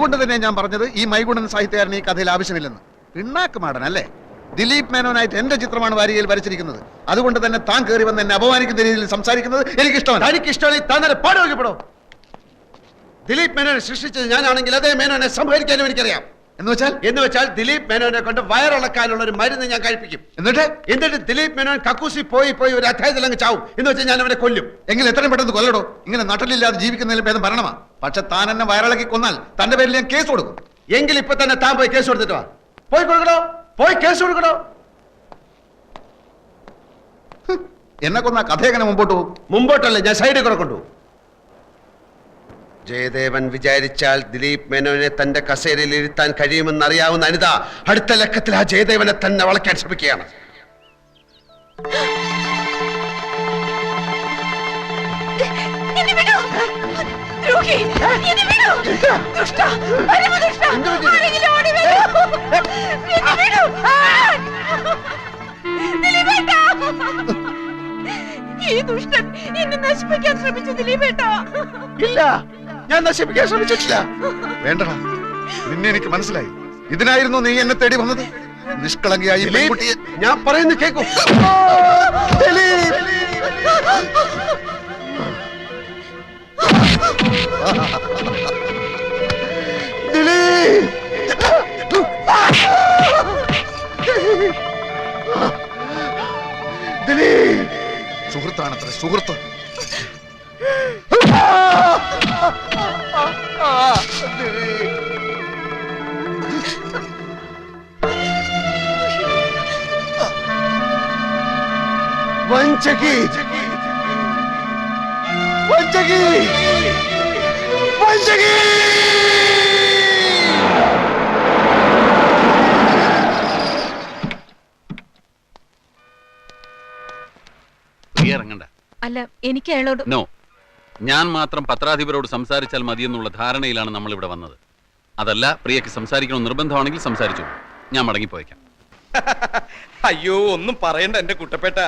അതുകൊണ്ട് തന്നെ ഞാൻ പറഞ്ഞത് ഈ മൈഗുണൻ സാഹിത്യകാരന് ഈ കഥയിൽ ആവശ്യമില്ലെന്ന്. പിണ്ണാക്ക് മാടൻ അല്ലേ? ദിലീപ് മേനോനായിട്ട് എന്റെ ചിത്രമാണ് വാരികയിൽ വരച്ചിരിക്കുന്നത്. അതുകൊണ്ട് തന്നെ താൻ കയറി വന്ന് എന്നെ അപമാനിക്കുന്ന രീതിയിൽ സംസാരിക്കുന്നത് എനിക്ക് ഇഷ്ടമല്ല. ദിലീപ് മേനോനെ സൃഷ്ടിച്ചത് ഞാനാണെങ്കിൽ അതേ മേനോനെ സംഹരിക്കാനും എനിക്കറിയാം. എന്ന് വെച്ചാൽ ദിലീപ് മേനോനെ കൊണ്ട് വയറിളക്കാനുള്ള ഒരു മരുന്ന് ഞാൻ കഴിപ്പിക്കും. എന്നിട്ട് ദിലീപ് മേനോൻ കക്കൂസി പോയി ഒരു അധ്യായത്തിൽ അങ്ങ് ചാവും. എന്ന് വെച്ചാൽ ഞാൻ അവനെ കൊല്ലും. എങ്കിൽ എത്രയും പെട്ടെന്ന് കൊല്ലടോ. ഇങ്ങനെ നട്ടലില്ലാതെ ജീവിക്കുന്നതിലും ഭേദം ഭരണമാ. പക്ഷെ താൻ എന്നെ വയറിളക്കി കൊന്നാൽ തന്റെ പേരിൽ ഞാൻ കേസ് കൊടുക്കും. എങ്കിൽ ഇപ്പൊ തന്നെ താൻ പോയി കേസ് കൊടുത്തിട്ട് വാ. പോയി കൊടുക്കണോ? പോയി കേസ് കൊടുക്കണോ? എന്നെ കൊന്ന കഥ എങ്ങനെ മുമ്പോട്ട് പോകും? മുമ്പോട്ടല്ലേ, ഞാൻ സൈഡിൽ കൂടെ കൊണ്ടുപോകും. ജയദേവൻ വിചാരിച്ചാൽ ദിലീപ് മേനോനെ തന്റെ കസേരയിൽ ഇരുത്താൻ കഴിയുമെന്ന് അറിയാവുന്ന അനിത അടുത്ത ലക്കത്തിൽ ആ ജയദേവനെ തന്നെ വളയ്ക്കാൻ ശ്രമിക്കുകയാണ്. ഈ ദുഷ്ടൻ എന്നെ നശിപ്പിക്കാൻ ശ്രമിച്ചു ദിലീപേട്ടാ. ഇല്ല, ഞാൻ നശിപ്പിക്കാൻ ശ്രമിച്ചിട്ടില്ല. വേണ്ടടാ, നിന്നെ എനിക്ക് മനസ്സിലായി. ഇതിനായിരുന്നു നീ എന്നെ തേടി വന്നത്. നിഷ്കളങ്കയായി ഞാൻ പറയുന്നത് കേൾക്കൂ. സുഹൃത്താണത്ര, സുഹൃത്ത്. വഞ്ചകി, വഞ്ചകി, വഞ്ചകി. ഇറങ്ങണ്ട. അല്ല, എനിക്ക് അയാളോട് നോ, ഞാൻ മാത്രം പത്രാധിപരോട് സംസാരിച്ചാൽ മതിയെന്നുള്ള ധാരണയിലാണ് നമ്മൾ ഇവിടെ വന്നത്. അതല്ല, പ്രിയക്ക് സംസാരിക്കണം നിർബന്ധമാണെങ്കിൽ സംസാരിച്ചു. ഞാൻ മടങ്ങിപ്പോയേക്കാം. അയ്യോ, ഒന്നും പറയണ്ട എന്റെ കുട്ടപ്പേട്ട.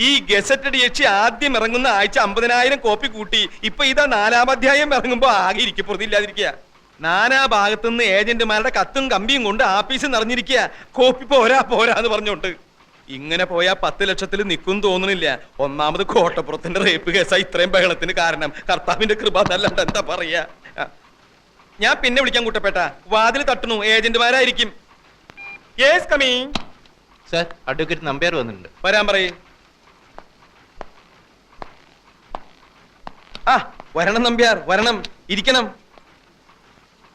ഈ ഗസറ്റഡ് യക്ഷി ആദ്യം ഇറങ്ങുന്ന ആഴ്ച 50,000 കോപ്പി കൂട്ടി. ഇപ്പൊ ഇതാ 4-ാം അധ്യായം ഇറങ്ങുമ്പോ ആകെ ഇരിക്കപ്പുറത്തില്ലാതിരിക്കുക. നാനാ ഭാഗത്തുനിന്ന് ഏജന്റുമാരുടെ കത്തും കമ്പിയും കൊണ്ട് ആഫീസ് നിറഞ്ഞിരിക്കുക. കോപ്പി പോരാന്ന് പറഞ്ഞോണ്ട്. ഇങ്ങനെ പോയാ 10 ലക്ഷത്തിൽ നിൽക്കും തോന്നുന്നില്ല. ഒന്നാമത് കോട്ടപ്പുറത്തിന്റെ റേപ്പ് കേസാ ഇത്രയും ബഹളത്തിന് കാരണം. കർത്താവിന്റെ കൃപ എന്നല്ലാണ്ട് എന്താ പറയാ. ഞാൻ പിന്നെ വിളിക്കാൻ കുട്ടപ്പേട്ട. വാതിൽ തട്ടുന്നു, ഏജന്റുമാരായിരിക്കും. Yes, coming. Sir, advocate Nambiar വന്നിട്ടുണ്ട്. വരാൻ പറയേ. ആ, വരണം നമ്പ്യാർ, വരണം. ഇരിക്കണം.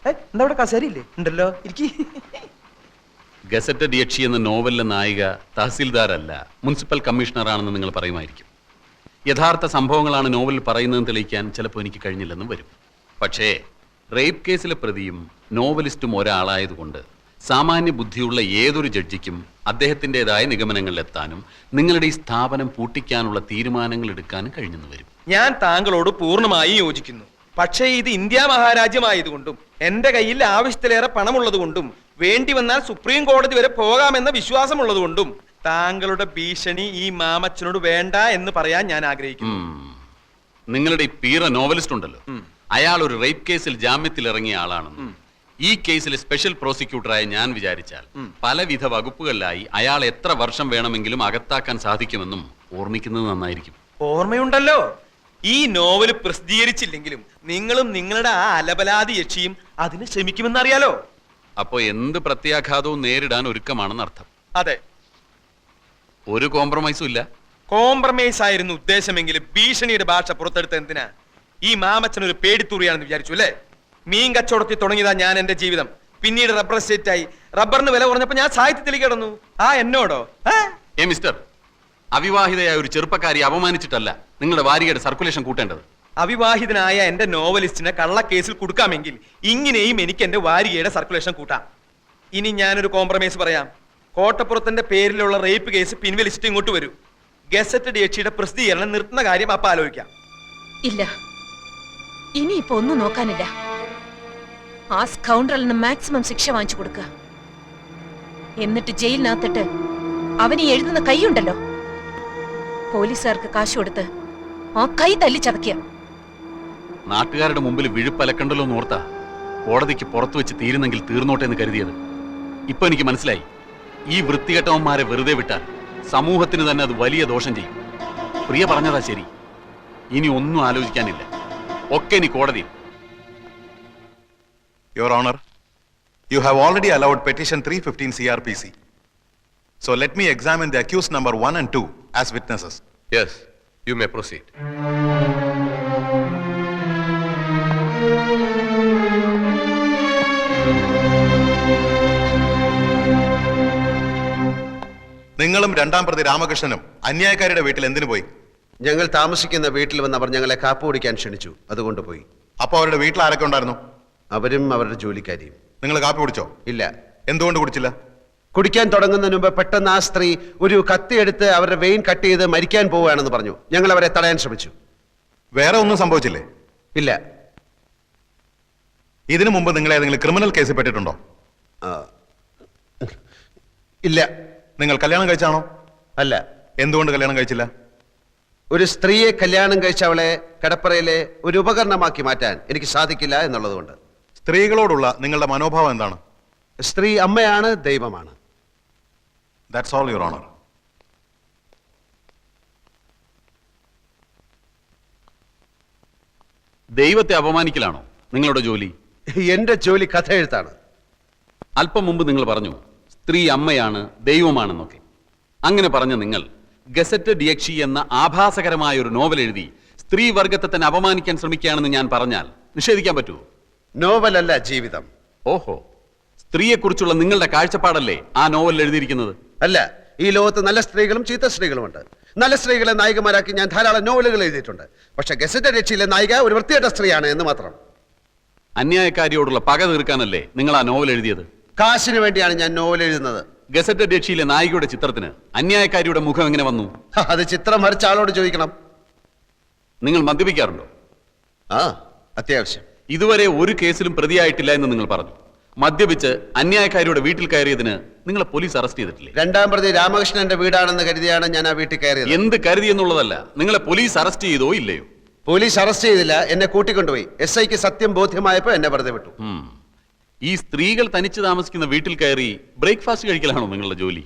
എന്താ ഇവിടെ കസേരയില്ലേ? ഉണ്ടല്ലോ, ഇരിക്കി. ഗസറ്റഡ് യക്ഷി എന്ന നോവലിലെ നായിക തഹസീൽദാരല്ല, മുനിസിപ്പൽ കമ്മീഷണറാണെന്ന് നിങ്ങൾ പറയുമായിരിക്കും. യഥാർത്ഥ സംഭവങ്ങളാണ് നോവലിൽ പറയുന്നതെന്ന് തെളിയിക്കാൻ ചിലപ്പോൾ എനിക്ക് കഴിഞ്ഞില്ലെന്നും വരും. പക്ഷേ റേപ്പ് കേസിലെ പ്രതിയും നോവലിസ്റ്റും ഒരാളായതുകൊണ്ട് സാമാന്യ ബുദ്ധിയുള്ള ഏതൊരു ജഡ്ജിക്കും അദ്ദേഹത്തിൻ്റെതായ നിഗമനങ്ങളിലെത്താനും നിങ്ങളുടെ ഈ സ്ഥാപനം പൂട്ടിക്കാനുള്ള തീരുമാനങ്ങൾ എടുക്കാനും കഴിഞ്ഞെന്ന് വരും. ഞാൻ താങ്കളോട് പൂർണ്ണമായി യോജിക്കുന്നു. പക്ഷേ ഇത് ഇന്ത്യ മഹാരാജ്യമായതുകൊണ്ടും എന്റെ കയ്യിൽ ആവശ്യത്തിലേറെ പണമുള്ളതുകൊണ്ടും വേണ്ടി വന്നാൽ സുപ്രീം കോടതി വരെ പോകാമെന്ന വിശ്വാസമുള്ളതുകൊണ്ടും താങ്കളുടെ ഭീഷണി ഈ മാമച്ചനോട് വേണ്ട എന്ന് പറയാൻ ഞാൻ ആഗ്രഹിക്കുന്നു. നിങ്ങളുടെ ഈ പീറ നോവലിസ്റ്റ് ഉണ്ടല്ലോ, അയാൾ ഒരു റേപ്പ് കേസിൽ ജാമ്യത്തിൽ ഇറങ്ങിയ ആളാണെന്നും ഈ കേസിലെ സ്പെഷ്യൽ പ്രോസിക്യൂട്ടറായി ഞാൻ വിചാരിച്ചാൽ പലവിധ വകുപ്പുകളിലായി അയാൾ എത്ര വർഷം വേണമെങ്കിലും അകത്താക്കാൻ സാധിക്കുമെന്നും ഓർമ്മിക്കുന്നത് നന്നായിരിക്കും. ഓർമ്മയുണ്ടല്ലോ. ഈ നോവൽ പ്രസിദ്ധീകരിച്ചില്ലെങ്കിലും നിങ്ങളും നിങ്ങളുടെ ആ അലബലാതി യക്ഷിയും അതിന് ശ്രമിക്കുമെന്നറിയാലോ. അപ്പോ എന്ത് പ്രത്യാഘാതവും നേരിടാൻ ഒരുക്കമാണെന്ന് അർത്ഥം. അതെ, ഒരു കോംപ്രമൈസും ഇല്ല. കോംപ്രമൈസ് ആയിരുന്നു ഉദ്ദേശമെങ്കിലും ഭീഷണിയുടെ ഭാഷ പുറത്തെടുത്ത എന്തിനാ? ഈ മാമച്ചൻ ഒരു പേടിത്തൂറിയാണെന്ന് വിചാരിച്ചു അല്ലേ? മീൻ കച്ചവടത്തിൽ തുടങ്ങിയതാ ഞാൻ എന്റെ ജീവിതം. പിന്നീട് റബ്ബർ എസ്റ്റേറ്റ് ആയി. റബ്ബറിന് വില കുറഞ്ഞപ്പോ ഞാൻ സാഹിത്യത്തിലേക്ക് കിടന്നു. ആ എന്നോടോ? മിസ്റ്റർ, അവിവാഹിതയായ ഒരു ചെറുപ്പക്കാരി അപമാനിച്ചിട്ടല്ല നിങ്ങളുടെ വാരികയുടെ സർക്കുലേഷൻ കൂട്ടേണ്ടത്. അവിവാഹിതനായ എന്റെ നോവലിസ്റ്റിനെ കള്ളക്കേസിൽ കൊടുക്കാമെങ്കിൽ ഇങ്ങനെയും എനിക്ക് എന്റെ വാരികയുടെ സർക്കുലേഷൻ കൂട്ടാം. ഇനി ഞാനൊരു കോംപ്രമൈസ് പറയാം. കോട്ടപ്പുറത്തിന്റെ പേരിലുള്ള റേപ്പ് കേസ് പിൻവലിച്ചിട്ട് ഇങ്ങോട്ട് വരൂ. ഗസറ്റഡ് യക്ഷിയുടെ പ്രസിദ്ധീകരണം നിർത്തുന്ന കാര്യം അപ്പൊ ആലോചിക്കാം. ഇല്ല, ഇനിയിപ്പോ ഒന്നും നോക്കാനില്ല. ആ സ്കൗണ്ടറലിന് മാക്സിമം ശിക്ഷ വാങ്ങിച്ചു കൊടുക്കുക. എന്നിട്ട് ജയിലിനകത്തിട്ട് അവന് എഴുതുന്ന കൈയുണ്ടല്ലോ, പോലീസുകാർക്ക് കാശ് കൊടുത്ത് ആ കൈ തല്ലി ചതക്കുക. നാട്ടുകാരുടെ മുമ്പിൽ വിഴുപ്പലക്കണ്ടല്ലോ എന്നോർത്താ കോടതിക്ക് പുറത്തു വെച്ച് തീരുന്നെങ്കിൽ തീർന്നോട്ടെ എന്ന് കരുതിയത്. ഇപ്പൊ എനിക്ക് മനസ്സിലായി, ഈ വൃത്തികെട്ടവന്മാരെ വെറുതെ വിട്ടാൽ സമൂഹത്തിന് തന്നെ അത് വലിയ ദോഷം ചെയ്യും. പ്രിയ പറഞ്ഞതാ ശരി. ഇനി ഒന്നും ആലോചിക്കാനില്ല, ഒക്കെ ഇനി കോടതിയിൽ. Your Honor, you have already allowed petition 315 CRPC. So let me examine the accused number 1 and 2 as witnesses. Yes, you may proceed. നിങ്ങളും രണ്ടാം പ്രതി രാമകൃഷ്ണനും അന്യായക്കാരുടെ വീട്ടിൽ എന്തിനു പോയി? ഞങ്ങൾ താമസിക്കുന്ന വീട്ടിൽ വന്ന് അവർ ഞങ്ങളെ കാപ്പ് കുടിക്കാൻ ക്ഷണിച്ചു, അതുകൊണ്ട് പോയി. അപ്പൊ അവരുടെ വീട്ടിൽ ആരൊക്കെ ഉണ്ടായിരുന്നു? അവരും അവരുടെ ജോലിക്കാരിയും. നിങ്ങൾ കാപ്പി കുടിച്ചോ? ഇല്ല. എന്തുകൊണ്ട് കുടിച്ചില്ല? കുടിക്കാൻ തുടങ്ങുന്നതിന് മുമ്പ് പെട്ടെന്ന് ആ സ്ത്രീ ഒരു കത്തിയെടുത്ത് അവരുടെ വെയിൻ കട്ട് ചെയ്ത് മരിക്കാൻ പോവുകയാണെന്ന് പറഞ്ഞു. ഞങ്ങൾ അവരെ തടയാൻ ശ്രമിച്ചു. വേറെ ഒന്നും സംഭവിച്ചില്ലേ? ഇല്ല. ഇതിനു മുമ്പ് നിങ്ങൾ ഏതെങ്കിലും ക്രിമിനൽ കേസിൽ പെട്ടിട്ടുണ്ടോ? ഇല്ല. നിങ്ങൾ കല്യാണം കഴിച്ചാണോ? അല്ല. എന്തുകൊണ്ട് കല്യാണം കഴിച്ചില്ല? ഒരു സ്ത്രീയെ കല്യാണം കഴിച്ച അവളെ കടപ്പറയിലെ ഒരു ഉപകരണമാക്കി മാറ്റാൻ എനിക്ക് സാധിക്കില്ല എന്നുള്ളതുകൊണ്ട്. സ്ത്രീകളോടുള്ള നിങ്ങളുടെ മനോഭാവം എന്താണ്? സ്ത്രീ അമ്മയാണ്, ദൈവമാണ്. That's all, Your Honor. ദൈവത്തെ അപമാനിക്കലാണോ നിങ്ങളുടെ ജോലി? എന്റെ ജോലി കഥ എഴുത്താണ്. അല്പം മുമ്പ് നിങ്ങൾ പറഞ്ഞു സ്ത്രീ അമ്മയാണ്, ദൈവമാണെന്നൊക്കെ. അങ്ങനെ പറഞ്ഞ നിങ്ങൾ ഗസറ്റ് ഡിയക്ഷി എന്ന ആഭാസകരമായ ഒരു നോവൽ എഴുതി സ്ത്രീ വർഗത്തെ തന്നെ അപമാനിക്കാൻ ശ്രമിക്കുകയാണെന്ന് ഞാൻ പറഞ്ഞാൽ നിഷേധിക്കാൻ പറ്റുമോ? നോവലല്ല, ജീവിതം. ഓഹോ, സ്ത്രീയെക്കുറിച്ചുള്ള നിങ്ങളുടെ കാഴ്ചപ്പാടല്ലേ ആ നോവലിൽ എഴുതിയിരിക്കുന്നത്? അല്ല, ഈ ലോകത്ത് നല്ല സ്ത്രീകളും ചീത്ത സ്ത്രീകളുമുണ്ട്. നല്ല സ്ത്രീകളെ നായികമാരാക്കി ഞാൻ ധാരാളം നോവലുകൾ എഴുതിയിട്ടുണ്ട്. പക്ഷെ ഗസറ്റ് രക്ഷയിലെ നായിക ഒരു വൃത്തികെട്ട സ്ത്രീയാണ് എന്ന് മാത്രം. അന്യായക്കാരിയോടുള്ള പക തീർക്കാനല്ലേ നിങ്ങൾ ആ നോവൽ എഴുതിയത്? കാശിന് വേണ്ടിയാണ് ഞാൻ നോവൽ എഴുതുന്നത്. ഗസറ്റ് രക്ഷയിലെ നായികയുടെ ചിത്രത്തിന് അന്യായക്കാരിയുടെ മുഖം എങ്ങനെ വന്നു? അത് ചിത്രം വരച്ച ആളോട് ചോദിക്കണം. നിങ്ങൾ മദ്യപിക്കാറുണ്ടോ? ആ, അത്യാവശ്യം. ഇതുവരെ ഒരു കേസിലും പ്രതിയായിട്ടില്ല എന്ന് നിങ്ങൾ പറഞ്ഞു. മദ്യപിച്ച് അന്യായക്കാരിയുടെ വീട്ടിൽ കയറിയതിന് നിങ്ങളെ പോലീസ് അറസ്റ്റ് ചെയ്തിട്ടില്ലേ? രണ്ടാം പ്രതി രാമകൃഷ്ണന്റെ വീടാണെന്ന് കരുതിയാണ് ഞാൻ ആ വീട്ടിൽ കയറിയത്. എന്ത് കരുതി എന്നുള്ളതല്ല, നിങ്ങളെ പോലീസ് അറസ്റ്റ് ചെയ്തോ ഇല്ലയോ? പോലീസ് അറസ്റ്റ് ചെയ്തില്ല, എന്നെ കൂട്ടിക്കൊണ്ടുപോയി. SIക്ക് സത്യം ബോധ്യമായപ്പോ എന്നെ വെറുതെ വിട്ടു. ഈ സ്ത്രീകൾ തനിച്ച് താമസിക്കുന്ന വീട്ടിൽ കയറി ബ്രേക്ക്ഫാസ്റ്റ് കഴിക്കലാണോ നിങ്ങളുടെ ജോലി?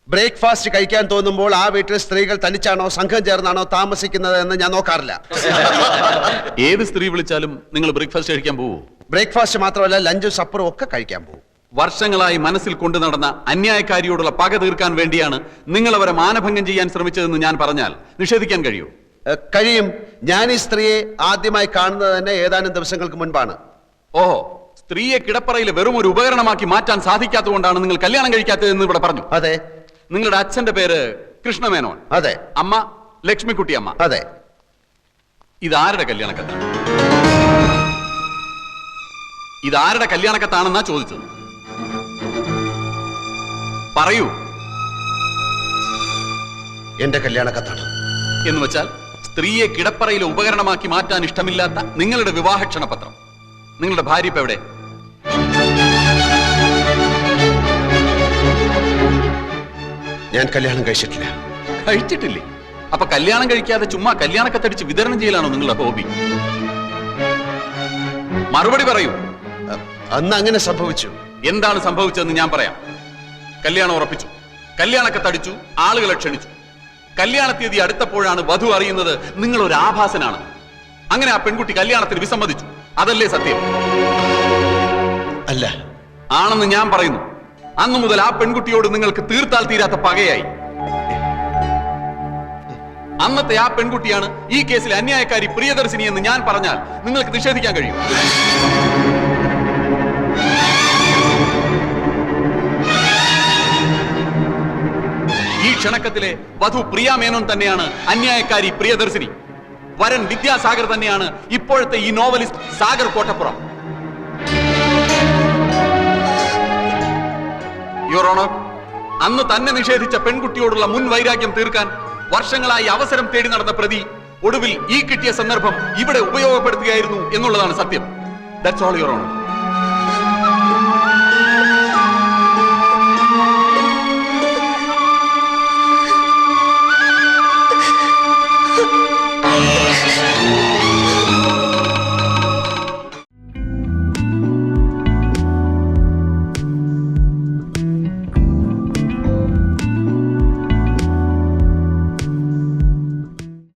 ബ്രേക്ക്ഫാസ്റ്റ് കഴിക്കാൻ തോന്നുമ്പോൾ ആ വീട്ടിൽ സ്ത്രീകൾ തനിച്ചാണോ സംഘം ചേർന്നാണോ താമസിക്കുന്നത് എന്ന് ഞാൻ നോക്കാറില്ല. ഏത് സ്ത്രീ വിളിച്ചാലും നിങ്ങൾ ബ്രേക്ക്ഫാസ്റ്റ് കഴിക്കാൻ പോവോ? ബ്രേക്ക്ഫാസ്റ്റ് മാത്രമല്ല, ലഞ്ചും സപ്പറും ഒക്കെ കഴിക്കാൻ പോകും. വർഷങ്ങളായി മനസ്സിൽ കൊണ്ടു നടന്ന അന്യായക്കാരിയോടുള്ള പക തീർക്കാൻ വേണ്ടിയാണ് നിങ്ങൾ അവരെ മാനഭംഗം ചെയ്യാൻ ശ്രമിച്ചതെന്ന് ഞാൻ പറഞ്ഞാൽ നിഷേധിക്കാൻ കഴിയുമോ? കഴിയും. ഞാൻ ഈ സ്ത്രീയെ ആദ്യമായി കാണുന്നത് തന്നെ ഏതാനും ദിവസങ്ങൾക്ക് മുൻപാണ്. ഓഹോ, സ്ത്രീയെ കിടപ്പറയിൽ വെറും ഒരു ഉപകരണമാക്കി മാറ്റാൻ സാധിക്കാത്തതുകൊണ്ടാണ് നിങ്ങൾ കല്യാണം കഴിക്കാത്തതെന്ന് ഇവിടെ പറഞ്ഞു. അതെ. നിങ്ങളുടെ അച്ഛന്റെ പേര് കൃഷ്ണമേനോൻ. അതെ. അമ്മ ലക്ഷ്മിക്കുട്ടി അമ്മ. അതെ. ഇതാരുടെ കല്യാണക്കത്താണ്? ഇതാരുടെ കല്യാണക്കത്താണെന്നാ ചോദിച്ചത്. പറയൂ. എന്റെ കല്യാണക്കത്താണ്. എന്ന് വെച്ചാൽ സ്ത്രീയെ കിടപ്പറയിലെ ഉപകരണമാക്കി മാറ്റാൻ ഇഷ്ടമില്ലാത്ത നിങ്ങളുടെ വിവാഹ ക്ഷണപത്രം. നിങ്ങളുടെ ഭാര്യ ഇപ്പൊ എവിടെ? ഞാൻ കല്യാണം കഴിച്ചിട്ടില്ല. കഴിച്ചിട്ടില്ലേ? അപ്പൊ കല്യാണം കഴിക്കാതെ ചുമ്മാ കല്യാണക്കത്തടിച്ച് വിതരണം ചെയ്യലാണോ നിങ്ങളുടെ ഹോബി? മറുപടി പറയൂ. അന്ന് അങ്ങനെ സംഭവിച്ചു. എന്താണ് സംഭവിച്ചതെന്ന് ഞാൻ പറയാം. കല്യാണം ഉറപ്പിച്ചു, കല്യാണക്കത്തടിച്ചു, ആളുകളെ ക്ഷണിച്ചു. കല്യാണ തീയതി അടുത്തപ്പോഴാണ് വധു അറിയുന്നത് നിങ്ങൾ ഒരു ആഭാസനാണ്. അങ്ങനെ ആ പെൺകുട്ടി കല്യാണത്തിന് വിസമ്മതിച്ചു. അതല്ലേ സത്യം? അല്ല. ആണെന്ന് ഞാൻ പറയുന്നു. അന്നു മുതൽ ആ പെൺകുട്ടിയോട് നിങ്ങൾക്ക് തീർത്താൽ തീരാത്ത പകയായി. അന്നത്തെ ആ പെൺകുട്ടിയാണ് ഈ കേസിലെ അന്യായക്കാരി പ്രിയദർശിനി എന്ന് ഞാൻ പറഞ്ഞാൽ നിങ്ങൾക്ക് നിഷേധിക്കാൻ കഴിയും? ഈ ക്ഷണക്കത്തിലെ വധു പ്രിയ മേനോൻ തന്നെയാണ് അന്യായക്കാരി പ്രിയദർശിനി. വരൻ വിദ്യാസാഗർ തന്നെയാണ് ഇപ്പോഴത്തെ ഈ novelist Sagar Kottappuram. Your honour, അന്ന് തന്നെ നിഷേധിച്ച പെൺകുട്ടിയോടുള്ള മുൻ വൈരാഗ്യം തീർക്കാൻ വർഷങ്ങളായി അവസരം തേടി നടന്ന പ്രതി ഒടുവിൽ ഈ കിട്ടിയ സന്ദർഭം ഇവിടെ ഉപയോഗപ്പെടുത്തുകയായിരുന്നു എന്നുള്ളതാണ് സത്യം. That's all your honour.